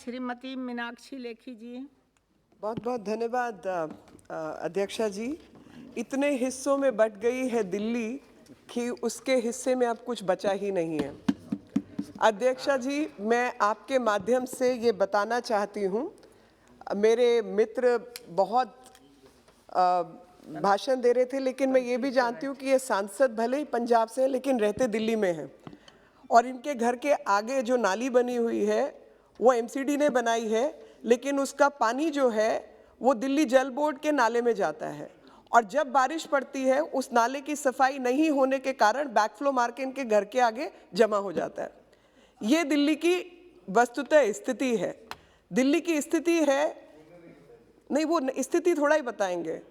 श्रीमती मीनाक्षी लेखी जी। बहुत बहुत धन्यवाद अध्यक्षा जी। इतने हिस्सों में बट गई है दिल्ली कि उसके हिस्से में अब कुछ बचा ही नहीं है। अध्यक्षा जी, मैं आपके माध्यम से ये बताना चाहती हूँ, मेरे मित्र बहुत भाषण दे रहे थे, लेकिन मैं ये भी जानती हूँ कि ये सांसद भले ही पंजाब से हैं लेकिन रहते दिल्ली में हैं, और इनके घर के आगे जो नाली बनी हुई है वो एमसीडी ने बनाई है, लेकिन उसका पानी जो है वो दिल्ली जल बोर्ड के नाले में जाता है, और जब बारिश पड़ती है उस नाले की सफाई नहीं होने के कारण बैकफ्लो मार के इनके घर के आगे जमा हो जाता है। ये दिल्ली की वस्तुतः स्थिति है। दिल्ली की स्थिति है, नहीं वो स्थिति थोड़ा ही बताएंगे।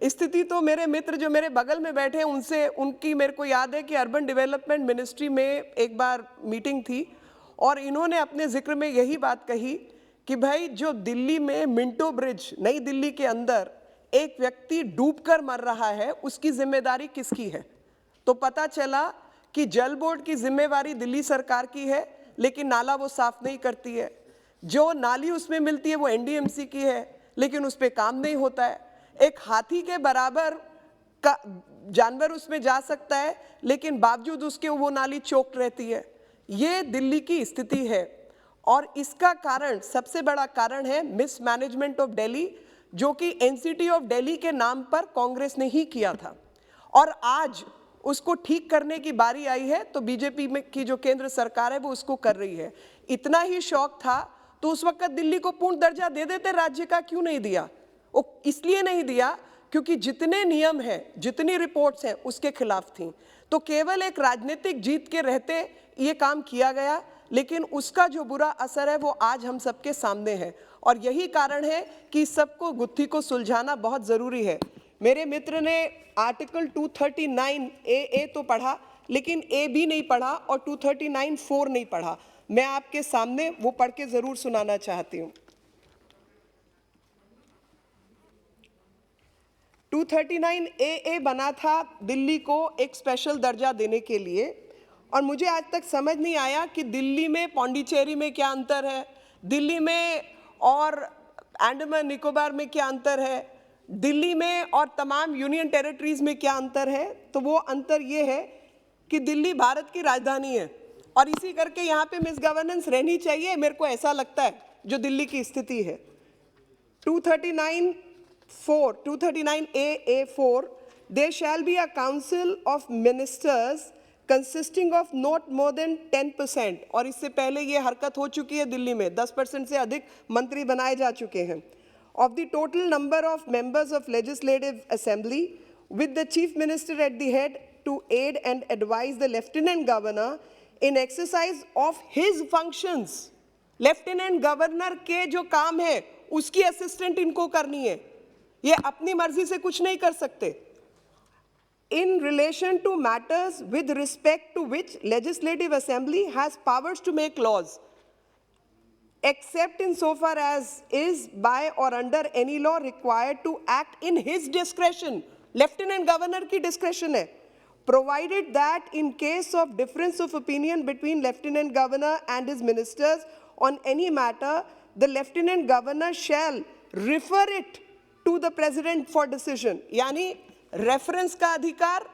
स्थिति तो मेरे मित्र जो मेरे बगल में बैठे हैं उनसे, उनकी मेरे को याद है कि अर्बन डेवलपमेंट मिनिस्ट्री में एक बार मीटिंग थी और इन्होंने अपने जिक्र में यही बात कही कि भाई जो दिल्ली में मिंटो ब्रिज, नई दिल्ली के अंदर एक व्यक्ति डूबकर मर रहा है, उसकी जिम्मेदारी किसकी है? तो पता चला कि जल बोर्ड की जिम्मेवारी दिल्ली सरकार की है, लेकिन नाला वो साफ नहीं करती है। जो नाली उसमें मिलती है वो एनडीएमसी की है, लेकिन उस पर काम नहीं होता है। एक हाथी के बराबर का जानवर उसमें जा सकता है, लेकिन बावजूद उसके वो नाली चोक रहती है। ये दिल्ली की स्थिति है, और इसका कारण, सबसे बड़ा कारण है मिसमैनेजमेंट ऑफ दिल्ली, जो कि एनसीटी ऑफ दिल्ली के नाम पर कांग्रेस ने ही किया था, और आज उसको ठीक करने की बारी आई है, तो बीजेपी में की जो केंद्र सरकार है वो उसको कर रही है। इतना ही शौक था तो उस वक्त दिल्ली को पूर्ण दर्जा दे देते राज्य का, क्यों नहीं दिया? वो इसलिए नहीं दिया क्योंकि जितने नियम हैं, जितनी रिपोर्ट्स हैं उसके खिलाफ थी। तो केवल एक राजनीतिक जीत के रहते ये काम किया गया, लेकिन उसका जो बुरा असर है वो आज हम सबके सामने है, और यही कारण है कि सबको गुत्थी को सुलझाना बहुत ज़रूरी है। मेरे मित्र ने आर्टिकल 239 ए तो पढ़ा, लेकिन ए भी नहीं पढ़ा और 239(4) नहीं पढ़ा। मैं आपके सामने वो पढ़ के ज़रूर सुनाना चाहती हूँ। 239 ए बना था दिल्ली को एक स्पेशल दर्जा देने के लिए, और मुझे आज तक समझ नहीं आया कि दिल्ली में पौंडीचेरी में क्या अंतर है, दिल्ली में और अंडमान निकोबार में क्या अंतर है, दिल्ली में और तमाम यूनियन टेरिटरीज में क्या अंतर है। तो वो अंतर ये है कि दिल्ली भारत की राजधानी है, और इसी करके यहाँ पे मिस गवर्नेंस रहनी चाहिए, मेरे को ऐसा लगता है, जो दिल्ली की स्थिति है। 239(a)(4), there shall be a council of ministers consisting of not more than 10%, और इससे पहले ये हरकत हो चुकी है दिल्ली में, 10% से अधिक मंत्री बनाए जा चुके हैं, of the total number of members of legislative assembly, with the chief minister at the head to aid and advise the lieutenant governor in exercise of his functions। Lieutenant governor के जो काम है उसकी असिस्टेंट इनको करनी है, ये अपनी मर्जी से कुछ नहीं कर सकते। In relation to matters with respect to which legislative assembly has powers to make laws, except insofar as is by or under any law required to act in his discretion। Lieutenant governor की discretion है, provided that in case of difference of opinion between lieutenant governor and his ministers on any matter, the lieutenant governor shall refer it to the president for decision। यानी reference का अधिकार,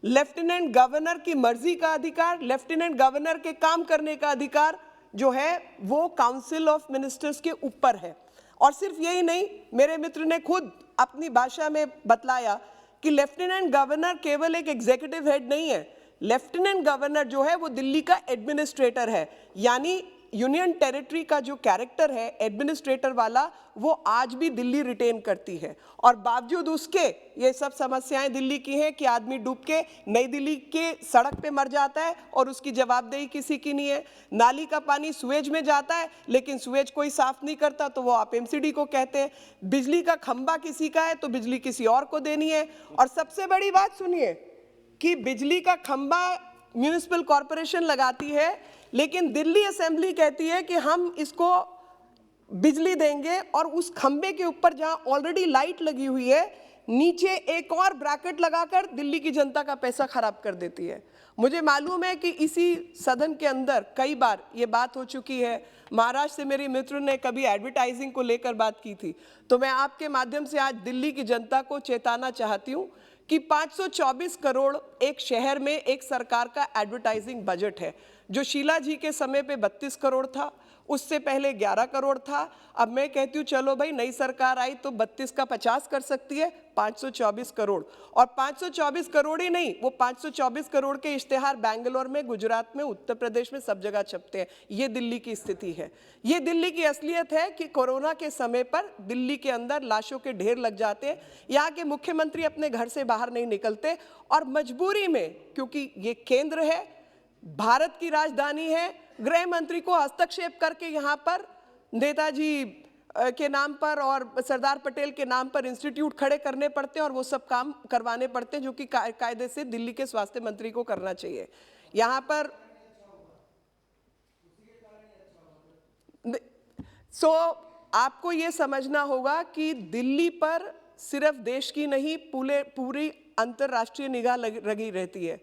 lieutenant governor की मर्जी का अधिकार, lieutenant governor के काम करने का अधिकार जो है वो काउंसिल ऑफ मिनिस्टर्स के ऊपर है। और सिर्फ यही नहीं, मेरे मित्र ने खुद अपनी भाषा में बतलाया कि लेफ्टिनेंट गवर्नर केवल एक एग्जीक्यूटिव हेड नहीं है, लेफ्टिनेंट गवर्नर जो है वो दिल्ली का एडमिनिस्ट्रेटर है। यानी यूनियन टेरिटरी का जो कैरेक्टर है एडमिनिस्ट्रेटर वाला, वो आज भी दिल्ली रिटेन करती है, और बावजूद उसके ये सब समस्याएं दिल्ली की हैं कि आदमी डूब के नई दिल्ली के सड़क पे मर जाता है और उसकी जवाबदेही किसी की नहीं है। नाली का पानी सुएज में जाता है, लेकिन सुएज कोई साफ नहीं करता, तो वो आप एमसीडी को कहते हैं। बिजली का खंबा किसी का है तो बिजली किसी और को देनी है। और सबसे बड़ी बात सुनिए कि बिजली का खंबा म्यूनिसिपल कॉरपोरेशन लगाती है, लेकिन दिल्ली असेंबली कहती है कि हम इसको बिजली देंगे, और उस खंबे के ऊपर जहां ऑलरेडी लाइट लगी हुई है नीचे एक और ब्रैकेट लगाकर दिल्ली की जनता का पैसा खराब कर देती है। मुझे मालूम है कि इसी सदन के अंदर कई बार ये बात हो चुकी है। महाराष्ट्र से मेरी मित्र ने कभी एडवर्टाइजिंग को लेकर बात की थी, तो मैं आपके माध्यम से आज दिल्ली की जनता को चेताना चाहती हूँ कि 524 करोड़ एक शहर में एक सरकार का एडवर्टाइजिंग बजट है, जो शीला जी के समय पे 32 करोड़ था, उससे पहले 11 करोड़ था। अब मैं कहती हूँ चलो भाई, नई सरकार आई तो 32 का 50 कर सकती है, 524 करोड़। और 524 करोड़ ही नहीं, वो 524 करोड़ के इश्तेहार बैंगलोर में, गुजरात में, उत्तर प्रदेश में सब जगह छपते हैं। ये दिल्ली की स्थिति है, ये दिल्ली की असलियत है कि कोरोना के समय पर दिल्ली के अंदर लाशों के ढेर लग जाते हैं। यहाँ के मुख्यमंत्री अपने घर से बाहर नहीं निकलते और मजबूरी में, क्योंकि ये केंद्र है, भारत की राजधानी है, गृह मंत्री को हस्तक्षेप करके यहाँ पर नेताजी के नाम पर और सरदार पटेल के नाम पर इंस्टीट्यूट खड़े करने पड़ते हैं और वो सब काम करवाने पड़ते हैं, जो कि कायदे से दिल्ली के स्वास्थ्य मंत्री को करना चाहिए। यहाँ पर आपको ये समझना होगा कि दिल्ली पर सिर्फ देश की नहीं, पूरी अंतर्राष्ट्रीय निगाह लगी रहती है।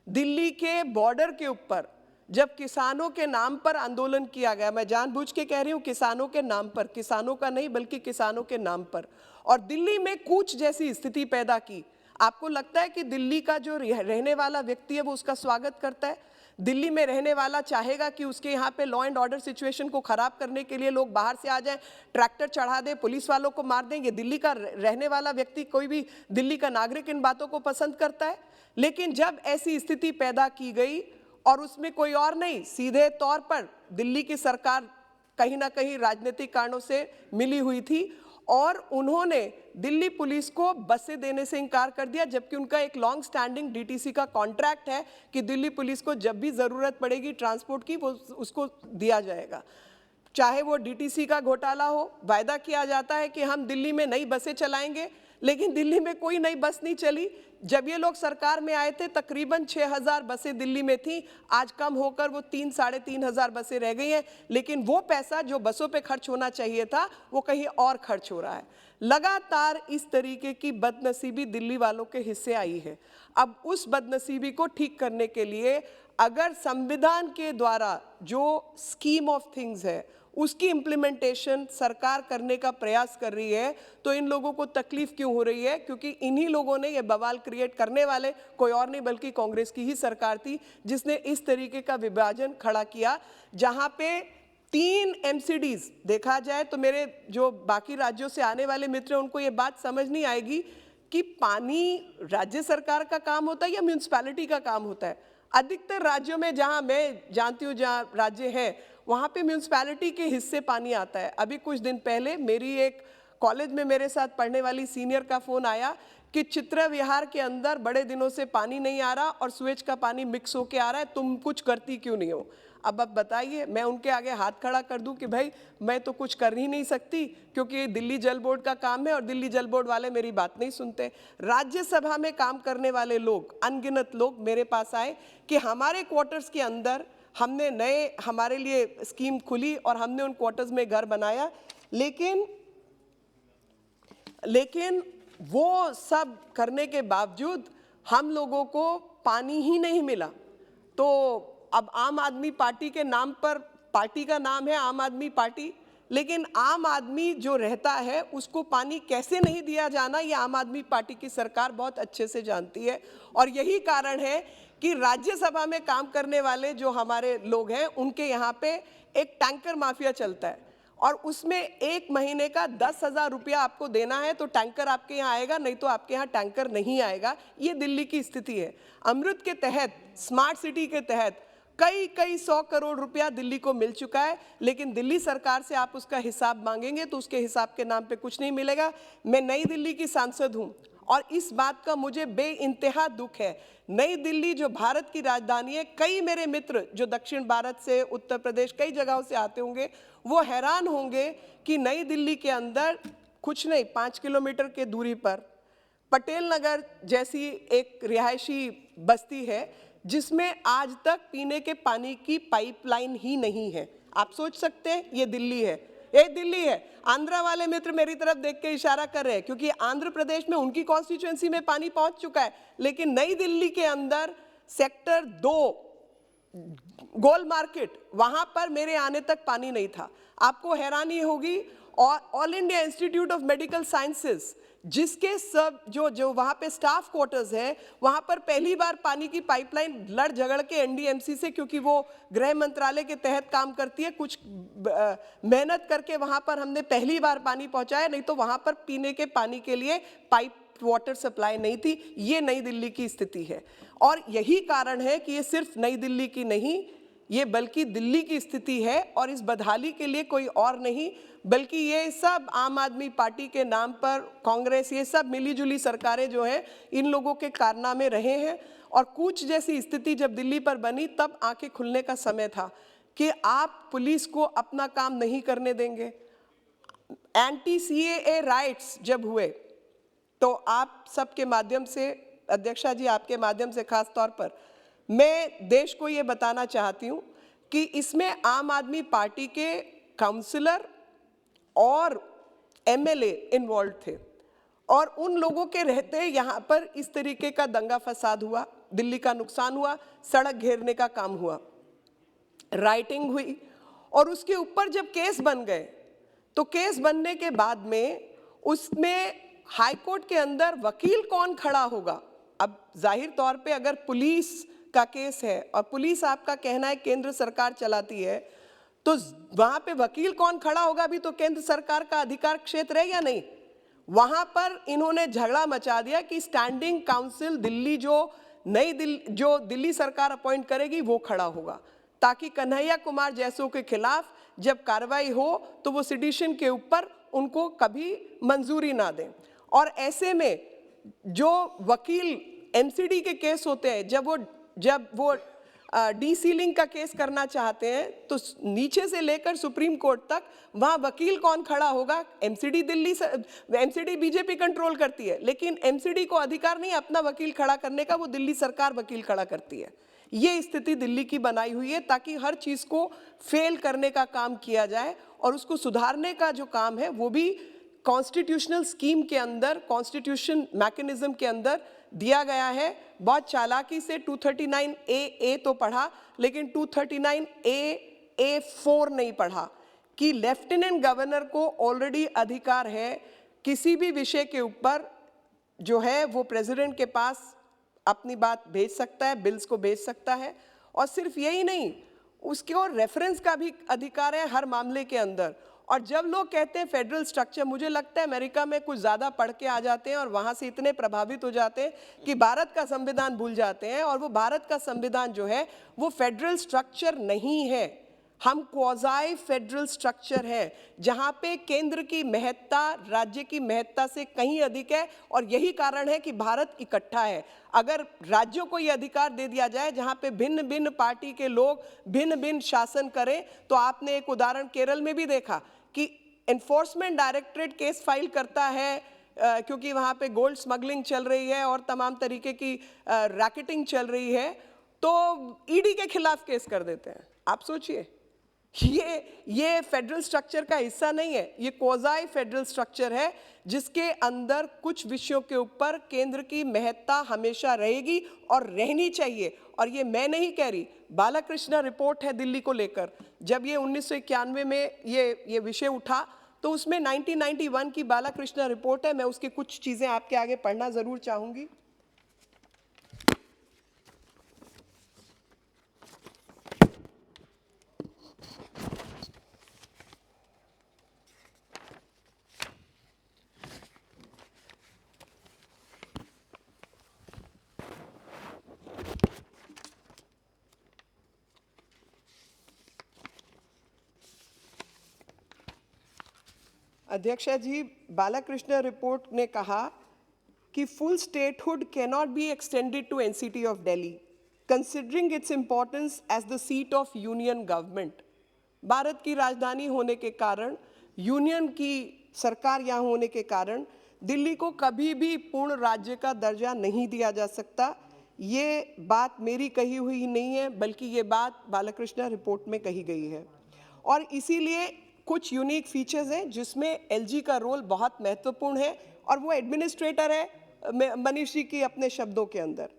दिल्ली के बॉर्डर के ऊपर जब किसानों के नाम पर आंदोलन किया गया, मैं जानबूझ के कह रही हूँ किसानों के नाम पर, किसानों का नहीं बल्कि किसानों के नाम पर, और दिल्ली में कूच जैसी स्थिति पैदा की, आपको लगता है कि दिल्ली का जो रहने वाला व्यक्ति है वो उसका स्वागत करता है? दिल्ली में रहने वाला चाहेगा कि उसके यहाँ पे लॉ एंड ऑर्डर सिचुएशन को खराब करने के लिए लोग बाहर से आ जाएं, ट्रैक्टर चढ़ा दें, पुलिस वालों को मार दें? ये दिल्ली का रहने वाला व्यक्ति, कोई भी दिल्ली का नागरिक इन बातों को पसंद करता है? लेकिन जब ऐसी स्थिति पैदा की गई, और उसमें कोई और नहीं, सीधे तौर पर दिल्ली की सरकार कहीं ना कहीं राजनीतिक कारणों से मिली हुई थी, और उन्होंने दिल्ली पुलिस को बसें देने से इनकार कर दिया, जबकि उनका एक लॉन्ग स्टैंडिंग डीटीसी का कॉन्ट्रैक्ट है कि दिल्ली पुलिस को जब भी ज़रूरत पड़ेगी ट्रांसपोर्ट की, वो उसको दिया जाएगा। चाहे वो डीटीसी का घोटाला हो, वायदा किया जाता है कि हम दिल्ली में नई बसें चलाएंगे, लेकिन दिल्ली में कोई नई बस नहीं चली। जब ये लोग सरकार में आए थे तकरीबन 6000 बसें दिल्ली में थी, आज कम होकर वो 3-साढ़े 3000 बसें रह गई हैं, लेकिन वो पैसा जो बसों पे खर्च होना चाहिए था वो कहीं और खर्च हो रहा है। लगातार इस तरीके की बदनसीबी दिल्ली वालों के हिस्से आई है। अब उस बदनसीबी को ठीक करने के लिए अगर संविधान के द्वारा जो स्कीम ऑफ थिंग्स है उसकी इम्प्लीमेंटेशन सरकार करने का प्रयास कर रही है, तो इन लोगों को तकलीफ क्यों हो रही है? क्योंकि इन्हीं लोगों ने, ये बवाल क्रिएट करने वाले कोई और नहीं बल्कि कांग्रेस की ही सरकार थी, जिसने इस तरीके का विभाजन खड़ा किया, जहां पे 3 MCDs देखा जाए तो मेरे जो बाकी राज्यों से आने वाले मित्र हैं उनको ये बात समझ नहीं आएगी कि पानी राज्य सरकार का काम होता है या म्यूनिसिपैलिटी का काम होता है। अधिकतर राज्यों में, जहां मैं जानती हूँ जहां राज्य है, वहाँ पे म्यूनिसिपैलिटी के हिस्से पानी आता है। अभी कुछ दिन पहले मेरी एक कॉलेज में मेरे साथ पढ़ने वाली सीनियर का फ़ोन आया कि चित्र विहार के अंदर बड़े दिनों से पानी नहीं आ रहा और सुएज का पानी मिक्स होके आ रहा है, तुम कुछ करती क्यों नहीं हो? अब बताइए, मैं उनके आगे हाथ खड़ा कर दूं कि भाई मैं तो कुछ कर ही नहीं सकती, क्योंकि ये दिल्ली जल बोर्ड का काम है और दिल्ली जल बोर्ड वाले मेरी बात नहीं सुनते। राज्यसभा में काम करने वाले लोग, अनगिनत लोग मेरे पास आए कि हमारे क्वार्टर्स के अंदर हमने नए, हमारे लिए स्कीम खुली और हमने उन क्वार्टर्स में घर बनाया, लेकिन वो सब करने के बावजूद हम लोगों को पानी ही नहीं मिला। तो अब आम आदमी पार्टी के नाम पर, पार्टी का नाम है आम आदमी पार्टी, लेकिन आम आदमी जो रहता है उसको पानी कैसे नहीं दिया जाना, ये आम आदमी पार्टी की सरकार बहुत अच्छे से जानती है। और यही कारण है कि राज्यसभा में काम करने वाले जो हमारे लोग हैं उनके यहाँ पे एक टैंकर माफिया चलता है, और उसमें 1 महीने का 10,000 रुपया आपको देना है तो टैंकर आपके यहाँ आएगा, नहीं तो आपके यहाँ टैंकर नहीं आएगा। ये दिल्ली की स्थिति है। अमृत के तहत, स्मार्ट सिटी के तहत कई 100 करोड़ रुपया दिल्ली को मिल चुका है, लेकिन दिल्ली सरकार से आप उसका हिसाब मांगेंगे तो उसके हिसाब के नाम पे कुछ नहीं मिलेगा। मैं नई दिल्ली की सांसद हूँ और इस बात का मुझे बेइंतहा दुख है। नई दिल्ली जो भारत की राजधानी है, कई मेरे मित्र जो दक्षिण भारत से, उत्तर प्रदेश, कई जगहों से आते होंगे, वो हैरान होंगे कि नई दिल्ली के अंदर कुछ नहीं 5 किलोमीटर के दूरी पर पटेल नगर जैसी एक रिहायशी बस्ती है, जिसमें आज तक पीने के पानी की पाइपलाइन ही नहीं है। आप सोच सकते हैं ये दिल्ली है, ये दिल्ली है। आंध्रा वाले मित्र मेरी तरफ देख के इशारा कर रहे हैं, क्योंकि आंध्र प्रदेश में उनकी कॉन्स्टिट्यूएंसी में पानी पहुंच चुका है, लेकिन नई दिल्ली के अंदर सेक्टर 2 गोल मार्केट, वहां पर मेरे आने तक पानी नहीं था। आपको हैरानी होगी, और all India institute of medical sciences, जिसके सब जो वहां पे स्टाफ क्वार्टर्स है, वहां पर पहली बार पानी की पाइपलाइन लड़ झगड़ के एनडीएमसी से, क्योंकि वो गृह मंत्रालय के तहत काम करती है, कुछ मेहनत करके वहां पर हमने पहली बार पानी पहुंचाया, नहीं तो वहां पर पीने के पानी के लिए पाइप वाटर सप्लाई नहीं थी। ये नई दिल्ली की स्थिति है, और यही कारण है कि ये सिर्फ नई दिल्ली की नहीं, ये बल्कि दिल्ली की स्थिति है, और इस बदहाली के लिए कोई और नहीं बल्कि ये सब आम आदमी पार्टी के नाम पर कांग्रेस, ये सब मिलीजुली सरकारें जो हैं, इन लोगों के कारनामे रहे हैं। और कूच जैसी स्थिति जब दिल्ली पर बनी, तब आंखें खुलने का समय था कि आप पुलिस को अपना काम नहीं करने देंगे। एंटी सीएए राइट्स जब हुए, तो आप सबके माध्यम से, अध्यक्षा जी आपके माध्यम से खास तौर पर मैं देश को ये बताना चाहती हूँ कि इसमें आम आदमी पार्टी के काउंसलर और एमएलए इन्वॉल्व थे, और उन लोगों के रहते यहाँ पर इस तरीके का दंगा फसाद हुआ, दिल्ली का नुकसान हुआ, सड़क घेरने का काम हुआ, राइटिंग हुई, और उसके ऊपर जब केस बन गए, तो केस बनने के बाद में उसमें हाईकोर्ट के अंदर वकील कौन खड़ा होगा। अब जाहिर तौर पे अगर पुलिस का केस है और पुलिस आपका कहना है केंद्र सरकार चलाती है, तो वहां पे वकील कौन खड़ा होगा भी तो केंद्र सरकार का अधिकार क्षेत्र है या नहीं। वहां पर इन्होंने झगड़ा मचा दिया कि स्टैंडिंग काउंसिल दिल्ली जो दिल्ली सरकार अपॉइंट करेगी वो खड़ा होगा, ताकि कन्हैया कुमार जैसों के खिलाफ जब कार्रवाई हो तो वो सिडिशन के ऊपर उनको कभी मंजूरी ना दें। और ऐसे में जो वकील एमसीडी के केस होते हैं, जब वो डीसीलिंग का केस करना चाहते हैं, तो नीचे से लेकर सुप्रीम कोर्ट तक वहां वकील कौन खड़ा होगा। एमसीडी बीजेपी कंट्रोल करती है, लेकिन एमसीडी को अधिकार नहीं अपना वकील खड़ा करने का, वो दिल्ली सरकार वकील खड़ा करती है। ये स्थिति दिल्ली की बनाई हुई है, ताकि हर चीज को फेल करने का काम किया जाए, और उसको सुधारने का जो काम है वो भी कॉन्स्टिट्यूशनल स्कीम के अंदर, कॉन्स्टिट्यूशन मैकेनिज्म के अंदर दिया गया है। बहुत चालाकी से 239A तो पढ़ा, लेकिन 239A4 नहीं पढ़ा, कि लेफ्टिनेंट गवर्नर को ऑलरेडी अधिकार है किसी भी विषय के ऊपर जो है वो प्रेसिडेंट के पास अपनी बात भेज सकता है, बिल्स को भेज सकता है। और सिर्फ यही नहीं, उसके और रेफरेंस का भी अधिकार है हर मामले के अंदर। और जब लोग कहते हैं फेडरल स्ट्रक्चर, मुझे लगता है अमेरिका में कुछ ज़्यादा पढ़ के आ जाते हैं और वहाँ से इतने प्रभावित हो जाते हैं कि भारत का संविधान भूल जाते हैं। और वो भारत का संविधान जो है वो फेडरल स्ट्रक्चर नहीं है, हम क्वाज़ाई फेडरल स्ट्रक्चर है, जहाँ पे केंद्र की महत्ता राज्य की महत्ता से कहीं अधिक है। और यही कारण है कि भारत इकट्ठा है। अगर राज्यों को ये अधिकार दे दिया जाए जहाँ पे भिन्न भिन्न पार्टी के लोग भिन्न भिन्न शासन करें, तो आपने एक उदाहरण केरल में भी देखा कि एनफोर्समेंट डायरेक्टरेट केस फाइल करता है क्योंकि वहाँ पे गोल्ड स्मगलिंग चल रही है और तमाम तरीके की रैकेटिंग चल रही है, तो ईडी के खिलाफ केस कर देते हैं। आप सोचिए, ये फेडरल स्ट्रक्चर का हिस्सा नहीं है, ये क्वाज़ाई फेडरल स्ट्रक्चर है, जिसके अंदर कुछ विषयों के ऊपर केंद्र की महत्ता हमेशा रहेगी और रहनी चाहिए। और ये मैं नहीं कह रही, बालाकृष्ण रिपोर्ट है दिल्ली को लेकर। जब ये 1991 में ये विषय उठा, तो उसमें 1991 की बालाकृष्ण रिपोर्ट है। मैं उसकी कुछ चीज़ें आपके आगे पढ़ना ज़रूर चाहूँगी। अध्यक्षा जी, बालाकृष्ण रिपोर्ट ने कहा कि full statehood cannot be extended to NCT of Delhi considering its importance as the seat of union government. Bharat की राजधानी होने के कारण, यूनियन की सरकार यहाँ होने के कारण दिल्ली को कभी भी पूर्ण राज्य का दर्जा नहीं दिया जा सकता। ये बात मेरी कही हुई नहीं है, बल्कि ये बात बालाकृष्ण रिपोर्ट में कही गई है। और इसीलिए कुछ यूनिक फीचर्स हैं जिसमें एलजी का रोल बहुत महत्वपूर्ण है, और वो एडमिनिस्ट्रेटर है मनीष जी की अपने शब्दों के अंदर।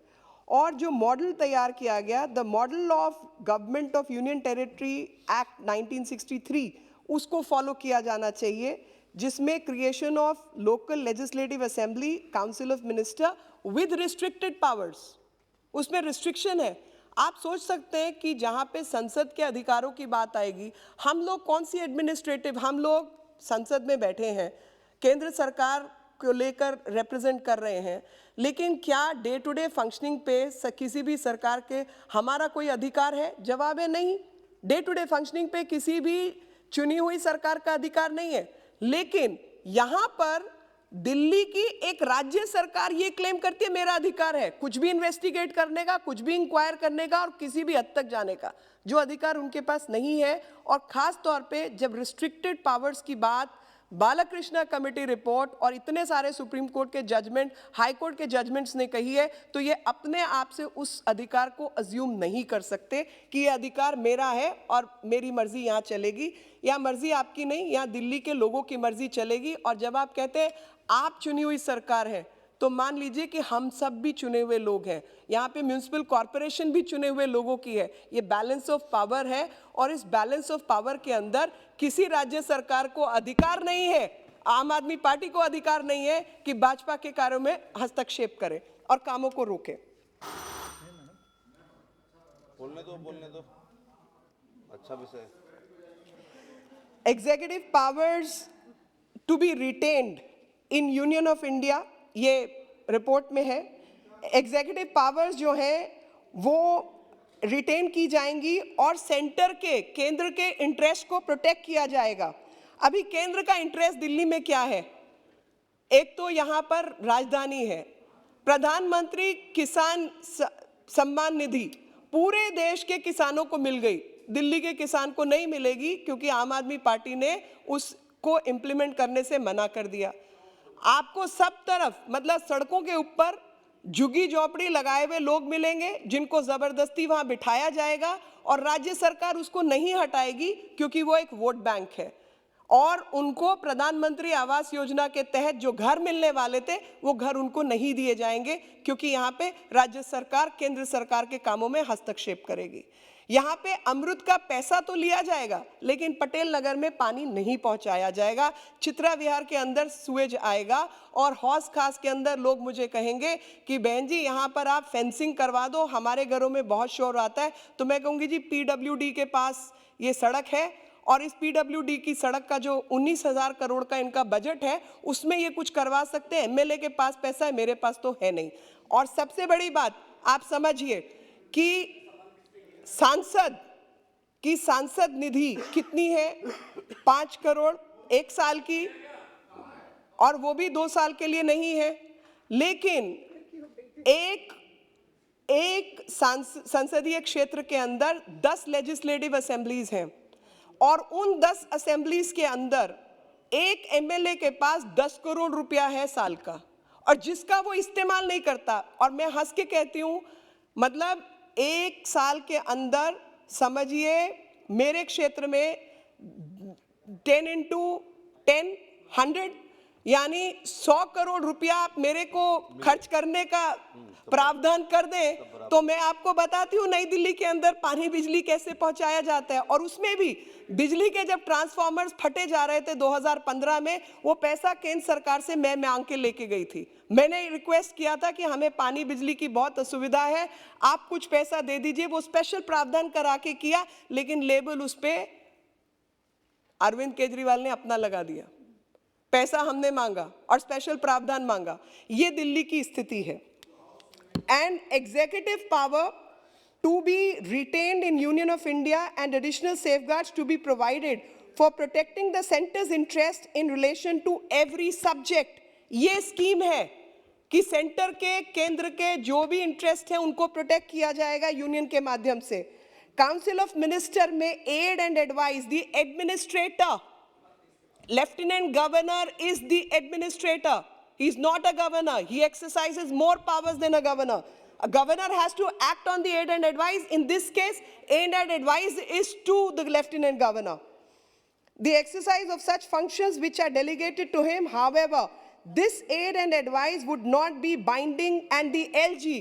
और जो मॉडल तैयार किया गया, the model of government of union territory act 1963, उसको फॉलो किया जाना चाहिए, जिसमें creation of local legislative assembly, council of minister with restricted powers, उसमें रिस्ट्रिक्शन है। आप सोच सकते हैं कि जहाँ पे संसद के अधिकारों की बात आएगी, हम लोग कौन सी एडमिनिस्ट्रेटिव, हम लोग संसद में बैठे हैं, केंद्र सरकार को लेकर रिप्रेजेंट कर रहे हैं, लेकिन क्या डे टू डे फंक्शनिंग पे किसी भी सरकार के हमारा कोई अधिकार है? जवाब है नहीं। डे टू डे फंक्शनिंग पे किसी भी चुनी हुई सरकार का अधिकार नहीं है। लेकिन यहाँ पर दिल्ली की एक राज्य सरकार ये क्लेम करती है मेरा अधिकार है कुछ भी इन्वेस्टिगेट करने का, कुछ भी इंक्वायर करने का और किसी भी हद तक जाने का, जो अधिकार उनके पास नहीं है। और खास तौर पे जब रिस्ट्रिक्टेड पावर्स की बात, बालाकृष्ण कमेटी रिपोर्ट और इतने सारे सुप्रीम कोर्ट के जजमेंट, हाई कोर्ट के जजमेंट्स ने कही है, तो ये अपने आप से उस अधिकार को अज्यूम नहीं कर सकते कि ये अधिकार मेरा है और मेरी मर्जी यहाँ चलेगी, या मर्जी आपकी नहीं, यहाँ दिल्ली के लोगों की मर्जी चलेगी। और जब आप कहते हैं आप चुनी हुई सरकार है, तो मान लीजिए कि हम सब भी चुने हुए लोग हैं, यहाँ पे म्यूनिसिपल कॉरपोरेशन भी चुने हुए लोगों की है। ये बैलेंस ऑफ पावर है और इस बैलेंस ऑफ पावर के अंदर किसी राज्य सरकार को अधिकार नहीं है, आम आदमी पार्टी को अधिकार नहीं है कि भाजपा के कार्यों में हस्तक्षेप करे और कामों को रोके। बोलने दो, अच्छा विषय। Executive powers to be retained in union of India, ये रिपोर्ट में है। एग्जीक्यूटिव पावर्स जो हैं वो रिटेन की जाएंगी और सेंटर के, केंद्र के इंटरेस्ट को प्रोटेक्ट किया जाएगा। अभी केंद्र का इंटरेस्ट दिल्ली में क्या है? एक तो यहाँ पर राजधानी है, प्रधानमंत्री किसान सम्मान निधि पूरे देश के किसानों को मिल गई, दिल्ली के किसान को नहीं मिलेगी क्योंकि आम आदमी पार्टी ने उसको इम्प्लीमेंट करने से मना कर दिया। आपको सब तरफ, मतलब सड़कों के ऊपर झुग्गी झोपड़ी लगाए हुए लोग मिलेंगे जिनको जबरदस्ती वहां बिठाया जाएगा और राज्य सरकार उसको नहीं हटाएगी क्योंकि वो एक वोट बैंक है। और उनको प्रधानमंत्री आवास योजना के तहत जो घर मिलने वाले थे वो घर उनको नहीं दिए जाएंगे क्योंकि यहाँ पे राज्य सरकार केंद्र सरकार के कामों में हस्तक्षेप करेगी। यहाँ पे अमृत का पैसा तो लिया जाएगा लेकिन पटेल नगर में पानी नहीं पहुंचाया जाएगा, चित्रा विहार के अंदर सुएज आएगा और हौस खास के अंदर लोग मुझे कहेंगे कि बहन जी यहाँ पर आप फेंसिंग करवा दो, हमारे घरों में बहुत शोर आता है। तो मैं कहूँगी जी पीडब्ल्यूडी के पास ये सड़क है और इस पीडब्ल्यूडी की सड़क का जो 19,000 करोड़ का इनका बजट है उसमें ये कुछ करवा सकते हैं। एमएलए के पास पैसा है, मेरे पास तो है नहीं। और सबसे बड़ी बात आप समझिए कि सांसद की सांसद निधि कितनी है? 5 करोड़ 1 साल की, और वो भी 2 साल के लिए नहीं है। लेकिन एक संसदीय क्षेत्र के अंदर 10 लेजिस्लेटिव असेंबलीज हैं और उन 10 असेंबलीज के अंदर एक एमएलए के पास 10 करोड़ रुपया है साल का, और जिसका वो इस्तेमाल नहीं करता। और मैं हंस के कहती हूँ, मतलब 1 साल के अंदर समझिए मेरे क्षेत्र में 10 into 10 100 यानी 100 करोड़ रुपया आप मेरे को खर्च करने का प्रावधान कर दें तो मैं आपको बताती हूँ नई दिल्ली के अंदर पानी बिजली कैसे पहुंचाया जाता है। और उसमें भी बिजली के जब ट्रांसफार्मर्स फटे जा रहे थे 2015 में, वो पैसा केंद्र सरकार से मैं मांग के लेके गई थी। मैंने रिक्वेस्ट किया था कि हमें पानी बिजली की बहुत असुविधा है, आप कुछ पैसा दे दीजिए। वो स्पेशल प्रावधान करा के किया, लेकिन लेबल उस पर अरविंद केजरीवाल ने अपना लगा दिया। पैसा हमने मांगा और स्पेशल प्रावधान मांगा। ये दिल्ली की स्थिति है। And executive power to be retained in Union of India and additional safeguards to be provided for protecting the center's interest in relation to every subject। ये स्कीम है कि सेंटर के, केंद्र के जो भी इंटरेस्ट है उनको प्रोटेक्ट किया जाएगा यूनियन के माध्यम से। काउंसिल ऑफ मिनिस्टर में aid and advice the administrator, lieutenant governor is the administrator, he is not a governor, he exercises more powers than a governor. A governor has to act on the aid and advice. In this case, aid and advice is to the lieutenant governor. The exercise of such functions which are delegated to him, however, this aid and advice would not be binding and the LG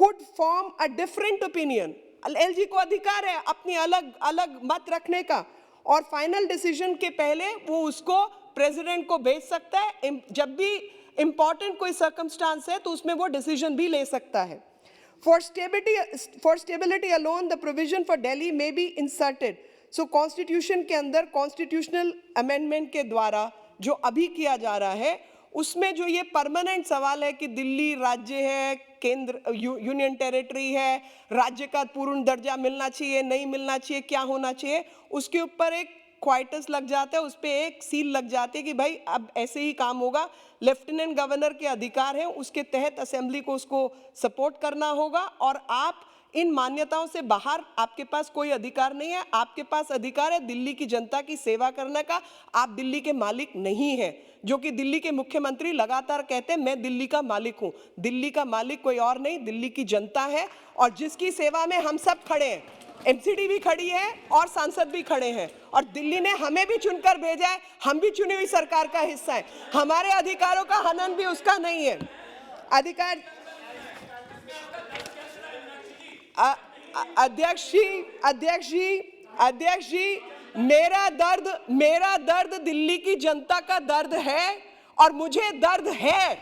could form a different opinion. LG को अधिकार है अपनी अलग अलग मत रखने का, और फाइनल डिसीजन के पहले वो उसको प्रेसिडेंट को भेज सकता है। जब भी इंपॉर्टेंट कोई सर्कमस्टांस है तो उसमें वो डिसीजन भी ले सकता है। For stability alone, the provision for Delhi may be inserted. So constitution के अंदर कॉन्स्टिट्यूशनल अमेंडमेंट के द्वारा जो अभी किया जा रहा है, उसमें जो ये परमानेंट सवाल है कि दिल्ली राज्य है, केंद्र यूनियन टेरिटरी है, राज्य का पूर्ण दर्जा मिलना चाहिए, नहीं मिलना चाहिए, क्या होना चाहिए, उसके ऊपर एक क्वाइटस लग जाता है, उस पर एक सील लग जाती है कि भाई अब ऐसे ही काम होगा। लेफ्टिनेंट गवर्नर के अधिकार हैं, उसके तहत असेंबली को उसको सपोर्ट करना होगा, और आप इन मान्यताओं से बाहर आपके पास कोई अधिकार नहीं है। आपके पास अधिकार है दिल्ली की जनता की सेवा करने का। आप दिल्ली के मालिक नहीं हैं, जो कि दिल्ली के मुख्यमंत्री लगातार कहते हैं मैं दिल्ली का मालिक हूं। दिल्ली का मालिक कोई और नहीं, दिल्ली की जनता है, और जिसकी सेवा में हम सब खड़े हैं। एमसीडी भी खड़ी है और सांसद भी खड़े हैं, और दिल्ली ने हमें भी चुनकर भेजा है, हम भी चुनी हुई सरकार का हिस्सा है। हमारे अधिकारों का हनन भी उसका नहीं है। अधिकार अध्यक्ष जी, मेरा दर्द दिल्ली की जनता का दर्द है, और मुझे दर्द है,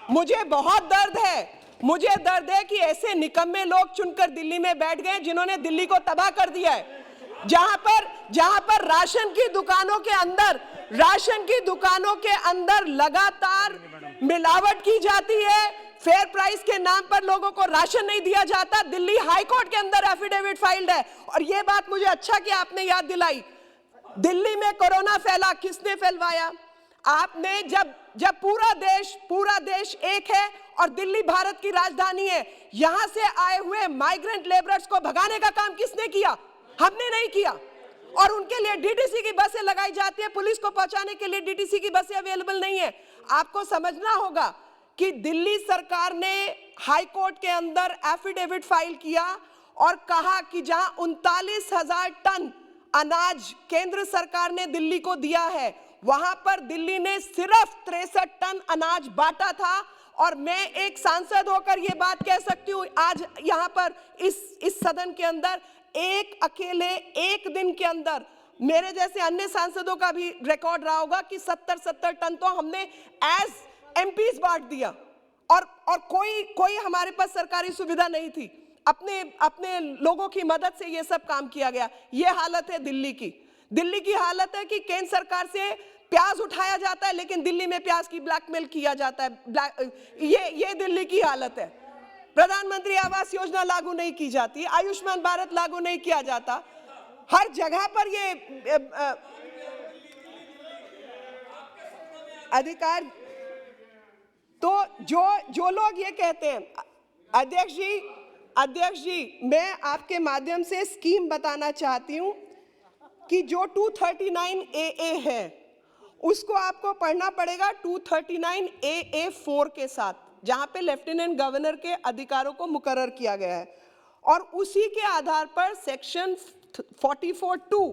मुझे बहुत दर्द है। मुझे दर्द है कि ऐसे निकम्मे लोग चुनकर दिल्ली में बैठ गए जिन्होंने दिल्ली को तबाह कर दिया है। जहां पर राशन की दुकानों के अंदर लगातार मिलावट की जाती है, फेयर प्राइस के नाम पर लोगों को राशन नहीं दिया जाता। दिल्ली हाई कोर्ट के अंदर एफिडेविट फाइल्ड है, और यह बात मुझे अच्छा कि आपने याद दिलाई। दिल्ली में कोरोना फैला, किसने फैलवाया? आपने जब पूरा देश एक है और दिल्ली भारत की राजधानी है, यहां से आए हुए माइग्रेंट लेबरर्स को भगाने का काम किसने किया? हमने नहीं किया। और उनके लिए डीटीसी की बसें लगाई जाती है, पुलिस को पहुंचाने के लिए डीटीसी की बसें अवेलेबल नहीं है। आपको समझना होगा कि दिल्ली सरकार ने हाई कोर्ट के अंदर एफिडेविट फाइल किया और कहा कि जहां 39,000 टन अनाज केंद्र सरकार ने दिल्ली को दिया है, वहां पर दिल्ली ने सिर्फ 63 टन अनाज बांटा था। और मैं एक सांसद होकर यह बात कह सकती हूं आज यहां पर इस सदन के अंदर, एक दिन के अंदर मेरे जैसे अन्य सांसदों का भी रिकॉर्ड रहा होगा कि 70 टन तो हमने एज एमपीज बांट दिया, और कोई हमारे पास सरकारी सुविधा नहीं थी। अपने लोगों की मदद से ये सब काम किया गया। ये हालत है दिल्ली की हालत है कि केंद्र सरकार से प्याज उठाया जाता है, लेकिन दिल्ली में प्याज की ब्लैकमेल किया जाता है। ये दिल्ली की हालत है। प्रधानमंत्री आवास योजना लागू नहीं की जाती, आयुष्मान भारत लागू नहीं किया जाता। हर जगह पर ये अधिकार, तो जो लोग ये कहते हैं, अध्यक्ष जी, मैं आपके माध्यम से स्कीम बताना चाहती हूं कि जो 239 AA है, उसको आपको पढ़ना पड़ेगा 239 AA4 के साथ, जहां पे लेफ्टिनेंट गवर्नर के अधिकारों को मुकर्रर किया गया है। और उसी के आधार पर सेक्शन 44(2)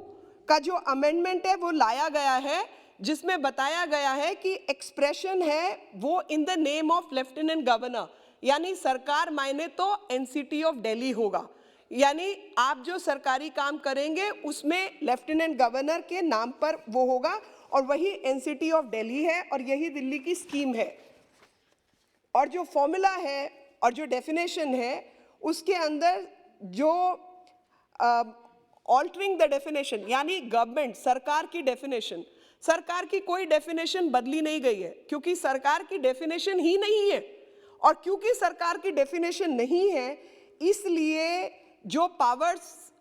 का जो अमेंडमेंट है वो लाया गया है, जिसमें बताया गया है कि एक्सप्रेशन है वो इन the name of lieutenant governor, यानी सरकार मायने तो एनसीटी ऑफ दिल्ली होगा। यानी आप जो सरकारी काम करेंगे उसमें लेफ्टिनेंट गवर्नर के नाम पर वो होगा, और वही एनसीटी ऑफ दिल्ली है, और यही दिल्ली की स्कीम है। और जो फॉर्मूला है और जो डेफिनेशन है उसके अंदर जो ऑल्टरिंग द डेफिनेशन, यानी गवर्नमेंट सरकार की डेफिनेशन, सरकार की कोई डेफिनेशन बदली नहीं गई है, क्योंकि सरकार की डेफिनेशन ही नहीं है। और क्योंकि सरकार की डेफिनेशन नहीं है, इसलिए जो पावर्स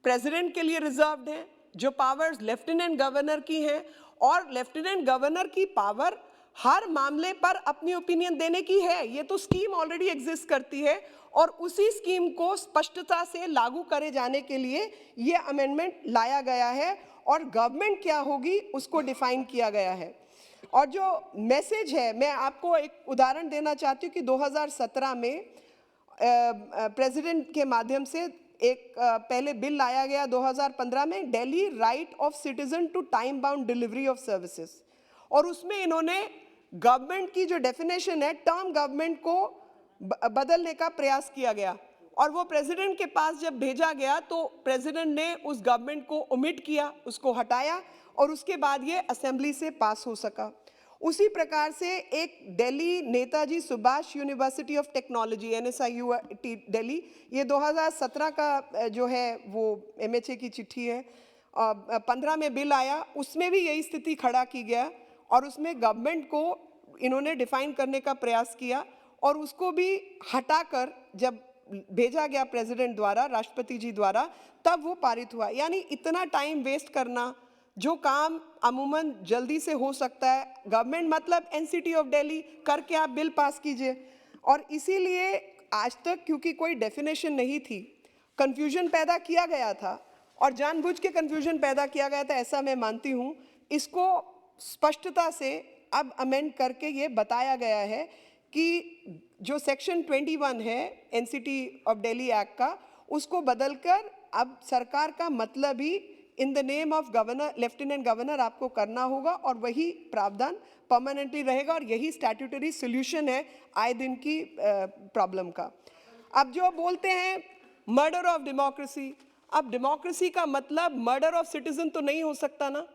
प्रेसिडेंट के लिए रिजर्व्ड हैं, जो पावर्स लेफ्टिनेंट गवर्नर की हैं, और लेफ्टिनेंट गवर्नर की पावर हर मामले पर अपनी ओपिनियन देने की है। ये तो स्कीम ऑलरेडी एग्जिस्ट करती है, और उसी स्कीम को स्पष्टता से लागू करे जाने के लिए ये अमेंडमेंट लाया गया है, और गवर्नमेंट क्या होगी उसको डिफाइन किया गया है। और जो मैसेज है, मैं आपको एक उदाहरण देना चाहती हूँ कि 2017 में प्रेसिडेंट के माध्यम से एक पहले बिल लाया गया 2015 में, Delhi right of citizen to time bound delivery of services, और उसमें इन्होंने गवर्नमेंट की जो डेफिनेशन है, टर्म गवर्नमेंट को बदलने का प्रयास किया गया और वो प्रेसिडेंट के पास जब भेजा गया तो प्रेसिडेंट ने उस गवर्नमेंट को ओमिट किया, उसको हटाया और उसके बाद ये असेंबली से पास हो सका। उसी प्रकार से एक Delhi Netaji Subhash university of technology NSIUT Delhi, ये 2017 का जो है वो MHA की चिट्ठी है, 15 में बिल आया, उसमें भी यही स्थिति खड़ा की गया और उसमें गवर्नमेंट को इन्होंने डिफाइन करने का प्रयास किया और उसको भी हटाकर जब भेजा गया प्रेसिडेंट द्वारा, राष्ट्रपति जी द्वारा, तब वो पारित हुआ। यानी इतना टाइम वेस्ट करना, जो काम अमूमन जल्दी से हो सकता है, गवर्नमेंट मतलब NCT ऑफ दिल्ली करके आप बिल पास कीजिए। और इसीलिए आज तक क्योंकि कोई डेफिनेशन नहीं थी, कन्फ्यूजन पैदा किया गया था और जानबूझ के कन्फ्यूजन पैदा किया गया था, ऐसा मैं मानती हूँ। इसको स्पष्टता से अब अमेंड करके ये बताया गया है कि जो सेक्शन 21 है NCT ऑफ दिल्ली एक्ट का, उसको बदलकर अब सरकार का मतलब ही in the name of governor, lieutenant governor आपको करना होगा और वही प्रावधान परमानेंटली रहेगा और यही स्टैट्यूटरी सोल्यूशन है आए दिन की प्रॉब्लम का। अब जो बोलते हैं मर्डर ऑफ डेमोक्रेसी, अब डेमोक्रेसी का मतलब मर्डर ऑफ सिटीजन तो नहीं हो सकता ना।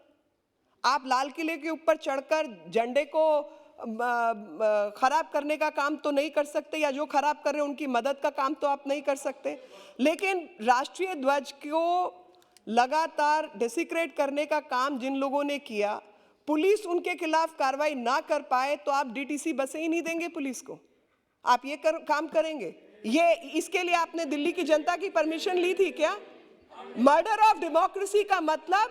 आप लाल किले के ऊपर चढ़कर झंडे को खराब करने का काम तो नहीं कर सकते, या जो खराब कर रहे हैं उनकी मदद का काम तो आप नहीं कर सकते। लेकिन राष्ट्रीय ध्वज को लगातार डिसिक्रेट करने का काम जिन लोगों ने किया, पुलिस उनके खिलाफ कार्रवाई ना कर पाए तो आप DTC बसें ही नहीं देंगे पुलिस को, आप ये काम करेंगे? ये इसके लिए आपने दिल्ली की जनता की परमिशन ली थी क्या? मर्डर ऑफ डेमोक्रेसी का मतलब,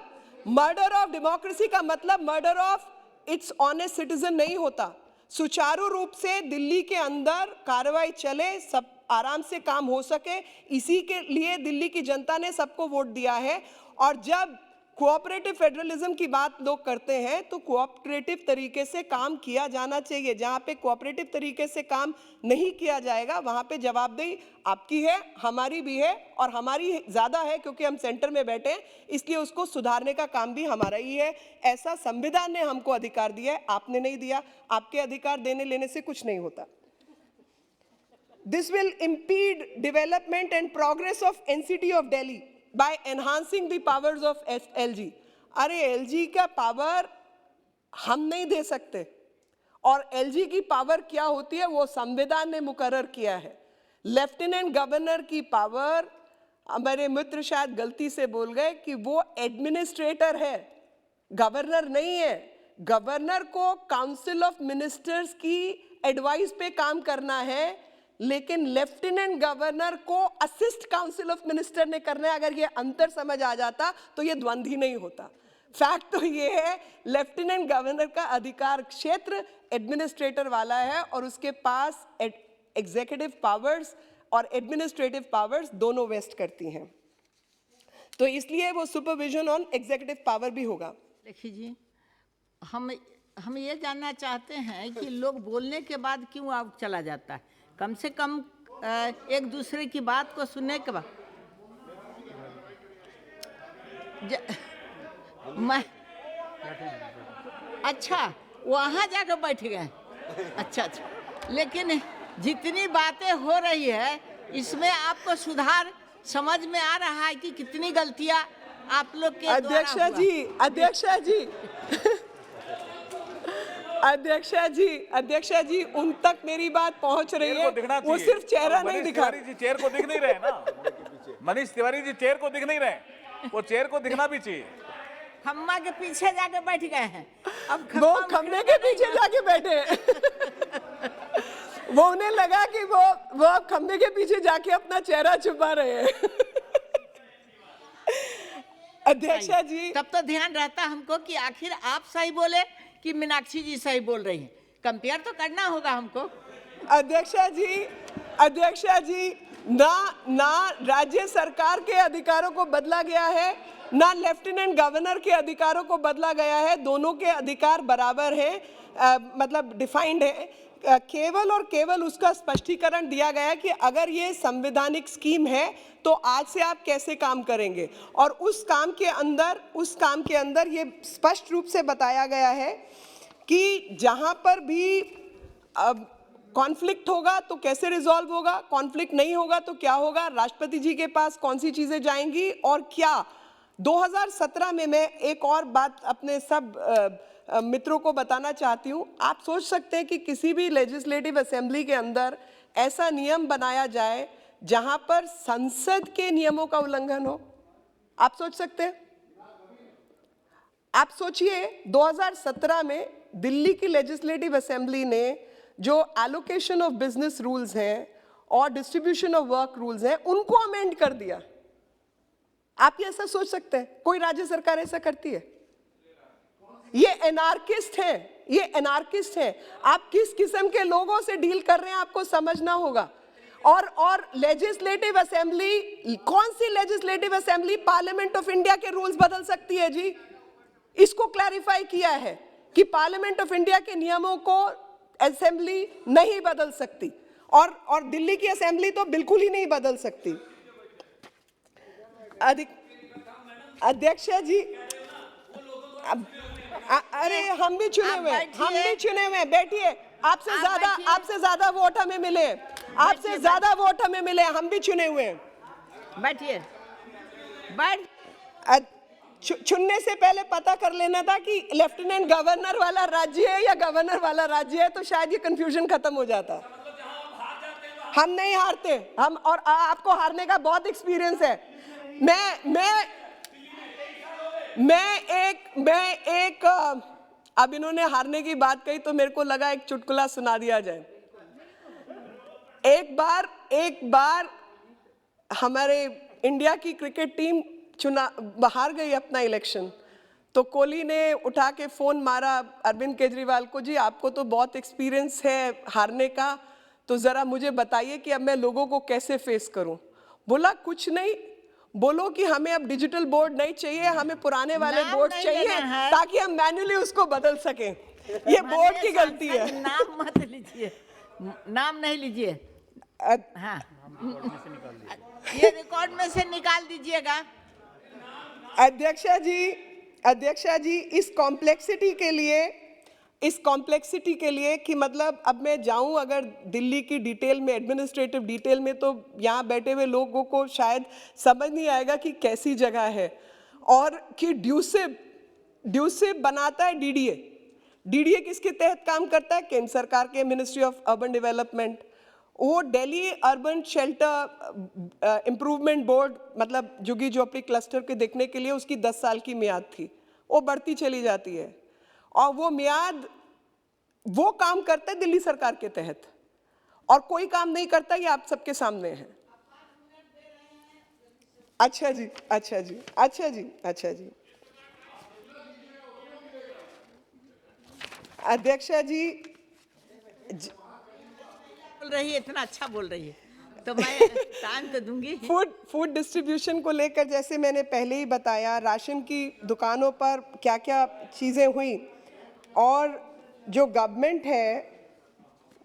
मर्डर ऑफ डेमोक्रेसी का मतलब murder of its honest citizen नहीं होता। सुचारू रूप से दिल्ली के अंदर कार्रवाई चले, सब आराम से काम हो सके, इसी के लिए दिल्ली की जनता ने सबको वोट दिया है। और जब कोऑपरेटिव फेडरलिज्म की बात लोग करते हैं तो कोऑपरेटिव तरीके से काम किया जाना चाहिए। जहाँ पे कोऑपरेटिव तरीके से काम नहीं किया जाएगा वहाँ पे जवाबदेही आपकी है, हमारी भी है, और हमारी ज़्यादा है क्योंकि हम सेंटर में बैठे हैं, इसलिए उसको सुधारने का काम भी हमारा ही है। ऐसा संविधान ने हमको अधिकार दिया है, आपने नहीं दिया। आपके अधिकार देने लेने से कुछ नहीं होता। This will impede development and progress of NCT of Delhi by enhancing the powers of LG। अरे LG का पावर हम नहीं दे सकते, और LG की पावर क्या होती है वो संविधान ने मुकर्रर किया है। लेफ्टिनेंट गवर्नर की पावर, हमारे मित्र शायद गलती से बोल गए कि वो एडमिनिस्ट्रेटर है, गवर्नर नहीं है। गवर्नर को काउंसिल ऑफ मिनिस्टर्स की एडवाइस पे काम करना है, लेकिन लेफ्टिनेंट गवर्नर को असिस्ट काउंसिल ऑफ मिनिस्टर ने करना है। अगर ये अंतर समझ आ जाता तो ये द्वंद्व ही नहीं होता। फैक्ट तो ये है, लेफ्टिनेंट गवर्नर का अधिकार क्षेत्र एडमिनिस्ट्रेटर वाला है और उसके पास एग्जीक्यूटिव पावर्स और एडमिनिस्ट्रेटिव पावर्स दोनों वेस्ट करती हैं, तो इसलिए वो सुपरविजन ऑन एग्जीक्यूटिव पावर भी होगा। देखिए जी, हम ये जानना चाहते हैं कि लोग बोलने के बाद क्यों आप चला जाता है? कम से कम एक दूसरे की बात को सुनने के बाद मैं अच्छा वहाँ जाकर बैठ गए। अच्छा, लेकिन जितनी बातें हो रही है इसमें आपको सुधार समझ में आ रहा है कि कितनी गलतियाँ आप लोग के अध्यक्षा जी, उन तक मेरी बात पहुंच रही है। वो सिर्फ चेहरा नहीं दिखा रही जी, चेयर को दिख नहीं रहे ना। मनीष तिवारी जी चेयर को दिख नहीं रहे, वो चेयर को दिखना भी चाहिए। खम्मा के पीछे जाके बैठ गए हैं, अब वो खम्मे के पीछे जाके बैठे हैं। वो उन्हें लगा कि वो अब खम्मे के पीछे जाके अपना चेहरा छुपा रहे हैं। अध्यक्षा जी, तब तो ध्यान रहता हमको कि आखिर आप सही बोले कि मीनाक्षी जी सही बोल रही हैं, कंपेयर तो करना होगा हमको। अध्यक्षा जी, ना राज्य सरकार के अधिकारों को बदला गया है, ना लेफ्टिनेंट गवर्नर के अधिकारों को बदला गया है। दोनों के अधिकार बराबर हैं, मतलब डिफाइंड है। केवल और केवल उसका स्पष्टीकरण दिया गया है कि अगर ये संवैधानिक स्कीम है तो आज से आप कैसे काम करेंगे, और उस काम के अंदर ये स्पष्ट रूप से बताया गया है कि जहां पर भी कॉन्फ्लिक्ट होगा तो कैसे रिजॉल्व होगा, कॉन्फ्लिक्ट नहीं होगा तो क्या होगा, राष्ट्रपति जी के पास कौन सी चीजें जाएंगी और क्या। 2017 में मैं एक और बात अपने सब मित्रों को बताना चाहती हूँ। आप सोच सकते हैं कि किसी भी लेजिस्लेटिव असेंबली के अंदर ऐसा नियम बनाया जाए जहां पर संसद के नियमों का उल्लंघन हो। आप सोच सकते हैं? आप सोचिए 2017 में दिल्ली की लेजिस्लेटिव असेंबली ने जो एलोकेशन ऑफ बिजनेस रूल्स हैं और डिस्ट्रीब्यूशन ऑफ वर्क रूल्स हैं उनको अमेंड कर दिया। आप ये ऐसा सोच सकते हैं? कोई राज्य सरकार ऐसा करती है? ये एनार्किस्ट हैं, ये एनार्किस्ट हैं। आप किस किस्म के लोगों से डील कर रहे हैं आपको समझना होगा। और लेजिस्लेटिव असेंबली, कौन सी legislative assembly parliament of India के रूल्स बदल सकती है जी? इसको क्लैरिफाई किया है कि पार्लियामेंट ऑफ इंडिया के नियमों को असेंबली नहीं बदल सकती और दिल्ली की असेंबली तो बिल्कुल ही नहीं बदल सकती। अध्यक्ष जी, अरे हम भी चुने हुए हैं, हम भी चुने हुए हैं। बैठिए, आपसे ज्यादा वोट हमें मिले, आपसे ज्यादा वोट हमें मिले, हम भी चुने हुए हैं। बैठिए, चुनने से पहले पता कर लेना था कि लेफ्टिनेंट गवर्नर वाला राज्य है या गवर्नर वाला राज्य है, तो शायद ये कंफ्यूजन खत्म हो जाता। हम नहीं हारते, हम, और आपको हारने का बहुत एक्सपीरियंस है। मैं एक अब इन्होंने हारने की बात कही तो मेरे को लगा एक चुटकुला सुना दिया जाए। एक बार हमारे इंडिया की क्रिकेट टीम हार गई अपना इलेक्शन, तो कोहली ने उठा के फोन मारा अरविंद केजरीवाल को, जी आपको तो बहुत एक्सपीरियंस है हारने का, तो जरा मुझे बताइए कि अब मैं लोगों को कैसे फेस करूं। बोला कुछ नहीं, बोलो कि हमें अब डिजिटल बोर्ड नहीं चाहिए, हमें पुराने वाले बोर्ड चाहिए ताकि हम मैन्युअली उसको बदल सकें। ये बोर्ड की गलती है। नाम मत लीजिए, नाम नहीं लीजिए। हाँ, ये रिकॉर्ड में से निकाल दीजिएगा। अध्यक्षा जी, इस कॉम्प्लेक्सिटी के लिए कि मतलब अब मैं जाऊं अगर दिल्ली की डिटेल में, एडमिनिस्ट्रेटिव डिटेल में, तो यहाँ बैठे हुए लोगों को शायद समझ नहीं आएगा कि कैसी जगह है। और कि ड्यूसिव बनाता है डीडीए किसके तहत काम करता है? केंद्र सरकार के मिनिस्ट्री ऑफ अर्बन डेवलपमेंट। वो Delhi urban shelter improvement board, मतलब झुग्गी झोपड़ी क्लस्टर के देखने के लिए उसकी 10 साल की मियाद थी, वो बढ़ती चली जाती है और वो मियाद वो काम करता है दिल्ली सरकार के तहत और कोई काम नहीं करता। ये आप सबके सामने है। अच्छा जी। अध्यक्षा जी बोल रही है, इतना अच्छा बोल रही है तो मैं टाइम तो दूंगी। फूड डिस्ट्रीब्यूशन को लेकर जैसे मैंने पहले ही बताया, राशन की दुकानों पर क्या क्या चीज़ें हुई और जो गवर्नमेंट है,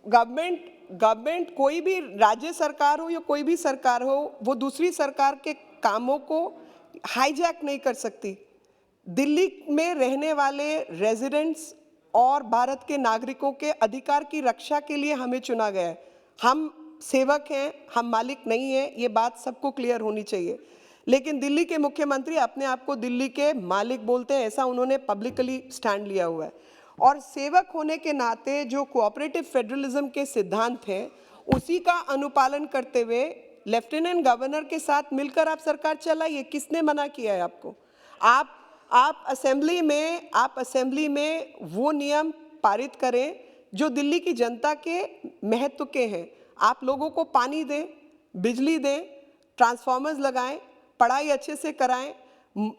गवर्नमेंट कोई भी राज्य सरकार हो या कोई भी सरकार हो, वो दूसरी सरकार के कामों को हाईजैक नहीं कर सकती। दिल्ली में रहने वाले रेजिडेंट्स और भारत के नागरिकों के अधिकार की रक्षा के लिए हमें चुना गया है। हम सेवक हैं, हम मालिक नहीं हैं, ये बात सबको क्लियर होनी चाहिए। लेकिन दिल्ली के मुख्यमंत्री अपने आप को दिल्ली के मालिक बोलते हैं, ऐसा उन्होंने पब्लिकली स्टैंड लिया हुआ है। और सेवक होने के नाते जो कोऑपरेटिव फेडरलिज्म के सिद्धांत हैं उसी का अनुपालन करते हुए लेफ्टिनेंट गवर्नर के साथ मिलकर आप सरकार चलाइए। किसने मना किया है आपको? आप असेंबली में वो नियम पारित करें जो दिल्ली की जनता के महत्व के हैं। आप लोगों को पानी दें, बिजली दें, ट्रांसफार्मर्स लगाएं, पढ़ाई अच्छे से कराएं,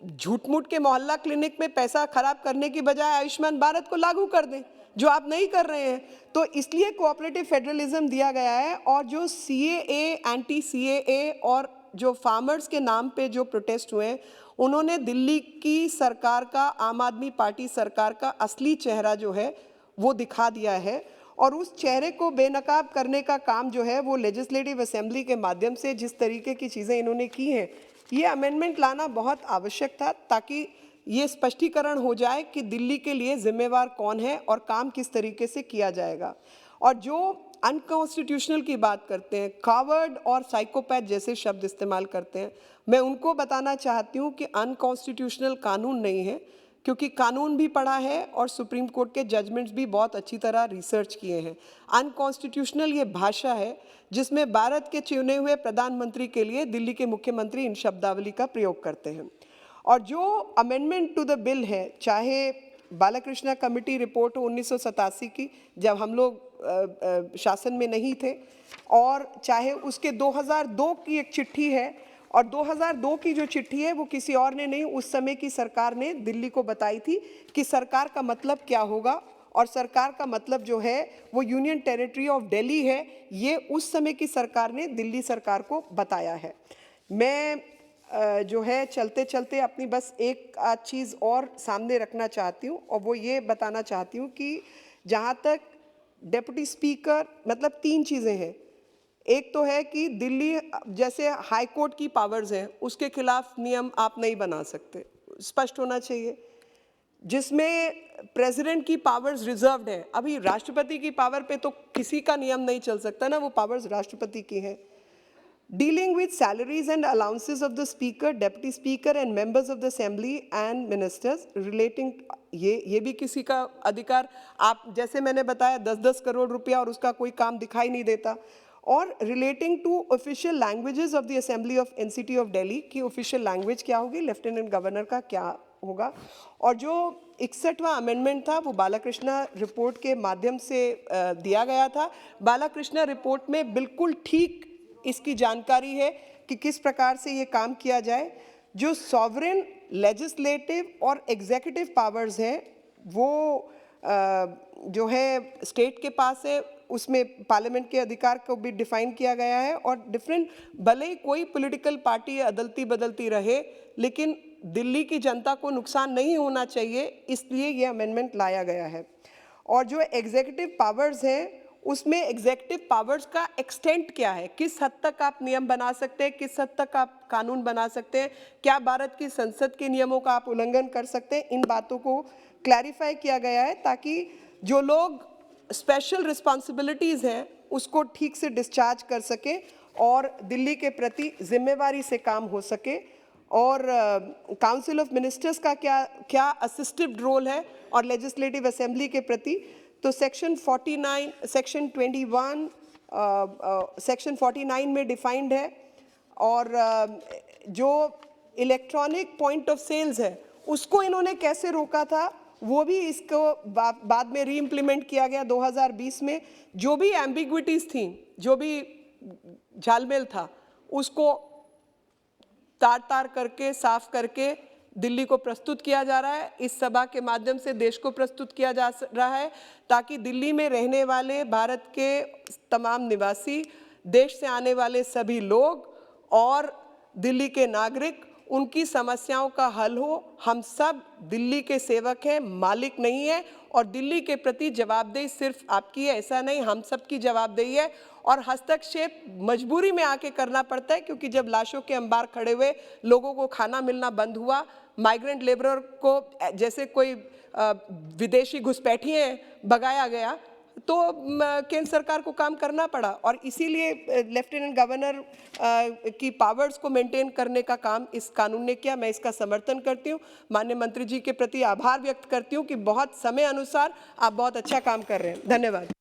झूठ मूठ के मोहल्ला क्लिनिक में पैसा खराब करने की बजाय आयुष्मान भारत को लागू कर दें, जो आप नहीं कर रहे हैं। तो इसलिए कोऑपरेटिव फेडरलिज्म दिया गया है। और जो सीएए, एंटी सीएए और जो फार्मर्स के नाम पे जो प्रोटेस्ट हुए हैं, उन्होंने दिल्ली की सरकार का, आम आदमी पार्टी सरकार का असली चेहरा जो है वो दिखा दिया है। और उस चेहरे को बेनकाब करने का काम जो है वो लेजिस्लेटिव असेंबली के माध्यम से जिस तरीके की चीज़ें इन्होंने की हैं, ये अमेंडमेंट लाना बहुत आवश्यक था ताकि ये स्पष्टीकरण हो जाए कि दिल्ली के लिए जिम्मेवार कौन है और काम किस तरीके से किया जाएगा। और जो अनकॉन्स्टिट्यूशनल की बात करते हैं, कावर्ड और साइकोपैथ जैसे शब्द इस्तेमाल करते हैं, मैं उनको बताना चाहती हूँ कि अनकॉन्स्टिट्यूशनल कानून नहीं है, क्योंकि कानून भी पढ़ा है और सुप्रीम कोर्ट के जजमेंट्स भी बहुत अच्छी तरह रिसर्च किए हैं। अनकॉन्स्टिट्यूशनल ये भाषा है जिसमें भारत के चुने हुए प्रधानमंत्री के लिए दिल्ली के मुख्यमंत्री इन शब्दावली का प्रयोग करते हैं। और जो अमेंडमेंट टू द बिल है, चाहे बालाकृष्ण कमेटी रिपोर्ट हो 1987 की, जब हम लोग शासन में नहीं थे, और चाहे उसके 2002 की एक चिट्ठी है, और 2002 की जो चिट्ठी है वो किसी और ने नहीं, उस समय की सरकार ने दिल्ली को बताई थी कि सरकार का मतलब क्या होगा, और सरकार का मतलब जो है वो यूनियन टेरिटरी ऑफ दिल्ली है। ये उस समय की सरकार ने दिल्ली सरकार को बताया है। मैं जो है चलते चलते अपनी बस एक आध चीज़ और सामने रखना चाहती हूँ, और वो ये बताना चाहती हूँ कि जहाँ तक डेप्यूटी स्पीकर, मतलब 3 चीज़ें हैं। एक तो है कि दिल्ली जैसे हाई कोर्ट की पावर्स हैं, उसके खिलाफ नियम आप नहीं बना सकते, स्पष्ट होना चाहिए। जिसमें प्रेसिडेंट की पावर्स रिजर्व्ड है, अभी राष्ट्रपति की पावर पे तो किसी का नियम नहीं चल सकता ना, वो पावर्स राष्ट्रपति की हैं। Dealing with salaries and allowances of the speaker, deputy speaker and members of the assembly and ministers relating, ये भी किसी का अधिकार, आप जैसे मैंने बताया 10-10 करोड़ रुपया और उसका कोई काम दिखाई नहीं देता। और relating to official languages of the assembly of NCT of Delhi की ऑफिशियल लैंग्वेज क्या होगी, लेफ्टिनेंट गवर्नर का क्या होगा। और जो 61वां अमेंडमेंट था वो बालाकृष्ण रिपोर्ट के माध्यम से दिया गया था। बालाकृष्ण रिपोर्ट में बिल्कुल ठीक इसकी जानकारी है कि किस प्रकार से ये काम किया जाए। जो सॉवरेन, लेजिस्लेटिव और एग्जीक्यूटिव पावर्स हैं वो जो है स्टेट के पास है, उसमें पार्लियामेंट के अधिकार को भी डिफाइन किया गया है। और डिफरेंट, भले ही कोई पॉलिटिकल पार्टी अदलती बदलती रहे, लेकिन दिल्ली की जनता को नुकसान नहीं होना चाहिए, इसलिए ये अमेंडमेंट लाया गया है। और जो एग्जीक्यूटिव पावर्स हैं, उसमें एग्जीक्यूटिव पावर्स का एक्सटेंट क्या है, किस हद तक आप नियम बना सकते हैं, किस हद तक आप कानून बना सकते हैं, क्या भारत की संसद के नियमों का आप उल्लंघन कर सकते हैं, इन बातों को क्लैरिफाई किया गया है ताकि जो लोग स्पेशल रिस्पॉन्सिबिलिटीज़ हैं उसको ठीक से डिस्चार्ज कर सकें और दिल्ली के प्रति जिम्मेवारी से काम हो सके। और काउंसिल ऑफ मिनिस्टर्स का क्या असिस्टिव रोल है और लेजिस्लेटिव असेंबली के प्रति, तो सेक्शन 49, सेक्शन 21, सेक्शन 49 में डिफाइंड है। और जो इलेक्ट्रॉनिक पॉइंट ऑफ सेल्स है उसको इन्होंने कैसे रोका था, वो भी इसको बाद में री इम्प्लीमेंट किया गया 2020 में। जो भी एम्बिग्विटीज़ थी, जो भी झालमेल था, उसको तार करके, साफ करके दिल्ली को प्रस्तुत किया जा रहा है। इस सभा के माध्यम से देश को प्रस्तुत किया जा रहा है ताकि दिल्ली में रहने वाले भारत के तमाम निवासी, देश से आने वाले सभी लोग और दिल्ली के नागरिक, उनकी समस्याओं का हल हो। हम सब दिल्ली के सेवक हैं, मालिक नहीं है। और दिल्ली के प्रति जवाबदेही सिर्फ आपकी है ऐसा नहीं, हम सब की जवाबदेही है। और हस्तक्षेप मजबूरी में आके करना पड़ता है, क्योंकि जब लाशों के अंबार खड़े हुए, लोगों को खाना मिलना बंद हुआ, माइग्रेंट लेबरर को जैसे कोई विदेशी घुसपैठिए भगाया गया, तो केंद्र सरकार को काम करना पड़ा। और इसीलिए लेफ्टिनेंट गवर्नर की पावर्स को मेंटेन करने का काम इस कानून ने किया। मैं इसका समर्थन करती हूँ। माननीय मंत्री जी के प्रति आभार व्यक्त करती हूँ कि बहुत समय अनुसार आप बहुत अच्छा काम कर रहे हैं। धन्यवाद।